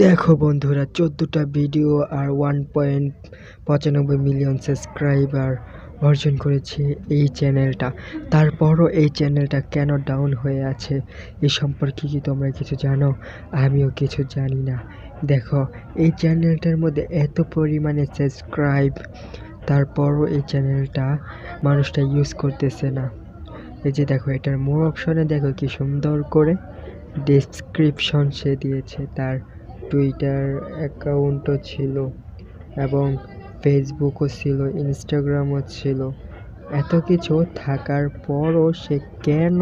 দেখো বন্ধুরা, 14টা ভিডিও আর 1.95 million subscriber অর্জন করেছে এই চ্যানেলটা। তারপরও এই চ্যানেলটা কেন ডাউন হয়ে আছে এ সম্পর্কে কি তোমরা কিছু জানো? আমিও কিছু জানি না। দেখো, এই চ্যানেলটার মধ্যে এত পরিমাণে সাবস্ক্রাইব, তারপরও এই চ্যানেলটা মানুষটা ইউজ করতেছে না। এই যে দেখো, এটার মোর অপশনে দেখো কি সুন্দর করে ডেসক্রিপশন সে দিয়েছে। তার টুইটার অ্যাকাউন্টও ছিল এবং ফেসবুকও ছিল, ইনস্টাগ্রামও ছিল। এত কিছু থাকার পরও সে কেন,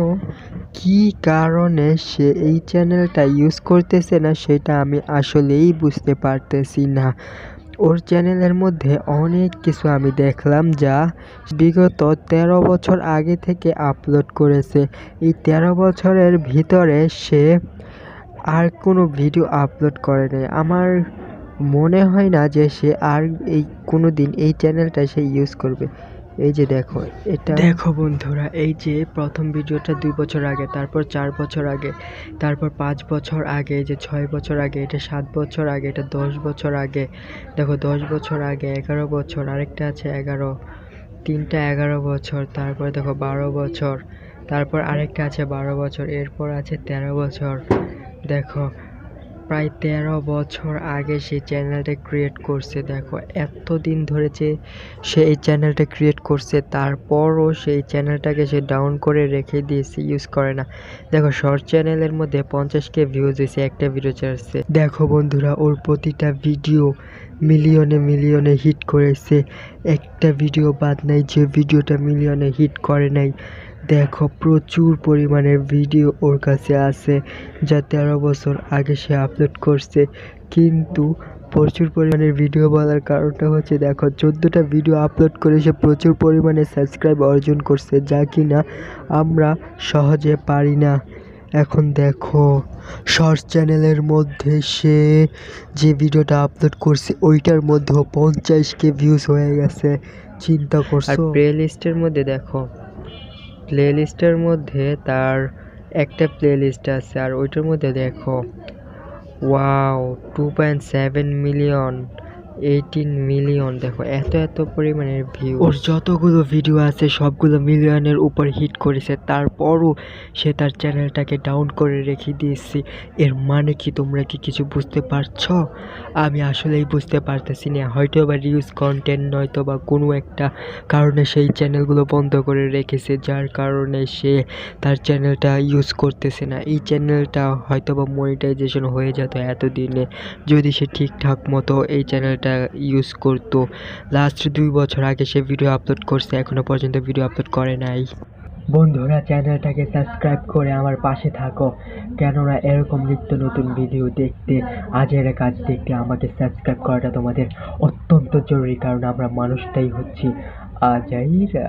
কী কারণে সে এই চ্যানেলটা ইউজ করতেছে না সেটা আমি আসলেই বুঝতে পারতেছি না। ওর চ্যানেলের মধ্যে অনেক কিছু আমি দেখলাম যা বিগত 13 বছর আগে থেকে আপলোড করেছে। এই 13 বছরের ভিতরে সে আর কোনো ভিডিও আপলোড করে নাই। আমার মনে হয় না যে সে আর কোনো দিন এই চ্যানেলটা সে ইউজ করবে। এই যে দেখো, এটা দেখো বন্ধুরা, এই যে প্রথম ভিডিওটা 2 বছর আগে, তারপর 4 বছর আগে, তারপর 5 বছর আগে, এই যে 6 বছর আগে, এটা 7 বছর আগে, এটা 10 বছর আগে। দেখো 10 বছর আগে, 11 বছর, আরেকটা আছে 11, তিনটা 11 বছর, তারপর দেখো 12 বছর, তারপর আরেকটা আছে 12 বছর, এরপর আছে 13 বছর। দেখো, প্রায় 13 বছর আগে সে চ্যানেলটা ক্রিয়েট করছে। দেখো, এতদিন ধরে যে সে এই চ্যানেলটা ক্রিয়েট করছে, তারপরও সেই চ্যানেলটাকে সে ডাউন করে রেখে দিয়েছে, ইউজ করে না। দেখো, শর্ট চ্যানেলের মধ্যে 50K ভিউজ হয়েছে একটা ভিডিও ছাড়ছে। দেখো বন্ধুরা, ওর প্রতিটা ভিডিও মিলিয়নে মিলিয়নে হিট করেছে। একটা ভিডিও বাদ নাই যে ভিডিওটা মিলিয়নে হিট করে নাই। দেখো, প্রচুর পরিমাণের ভিডিও ওর কাছে আছে যা 13 বছর আগে সে আপলোড করছে। কিন্তু প্রচুর পরিমাণের ভিডিও বলার কারণটা হচ্ছে, দেখো 14টা ভিডিও আপলোড করে সে প্রচুর পরিমাণে সাবস্ক্রাইব অর্জন করছে, যা কিনা আমরা সহজে পারি না। এখন দেখো, শর্টস চ্যানেলের মধ্যে সে যে ভিডিওটা আপলোড করছে ওইটার মধ্যেও 50K ভিউজ হয়ে গেছে। চিন্তা করছো? আর প্লেলিস্টের মধ্যে দেখো, প্লেলিস্টের মধ্যে তার একটা প্লেলিস্ট আছে, আর ওইটার মধ্যে দেখো, ওয়াও, 2.7 মিলিয়ন, 18 মিলিয়ন। দেখো, এত পরিমাণের ভিউ। ওর যতগুলো ভিডিও আছে সবগুলো মিলিয়নের উপর হিট করেছে, তারপরও সে তার চ্যানেলটাকে ডাউন করে রেখে দিয়েছে। এর মানে কি তোমরা কি কিছু বুঝতে পারছো? আমি আসলেই বুঝতে পারতেছি না। হয়তো বা রিউজ কন্টেন্ট, নয়তো বা কোনো একটা কারণে সেই চ্যানেলগুলো বন্ধ করে রেখেছে, যার কারণে সে তার চ্যানেলটা ইউজ করতেছে না। এই চ্যানেলটা হয়তো বা মনিটাইজেশন হয়ে যেত এতদিনে যদি সে ঠিকঠাক মতো এই চ্যানেলটা ইউজ করতো। লাস্ট 2 বছর আগে সে ভিডিও আপলোড করছে, এখনো পর্যন্ত ভিডিও আপলোড করে নাই। বন্ধুরা, চ্যানেলটাকে সাবস্ক্রাইব করে আমার পাশে থাকো, কেননা এরকম নিত্য নতুন ভিডিও দেখতে, আজের কাজ দেখতে আমাকে সাবস্ক্রাইব করাটা তোমাদের অত্যন্ত জরুরি, কারণ আমরা মানুষটাই হচ্ছি আজাইরা।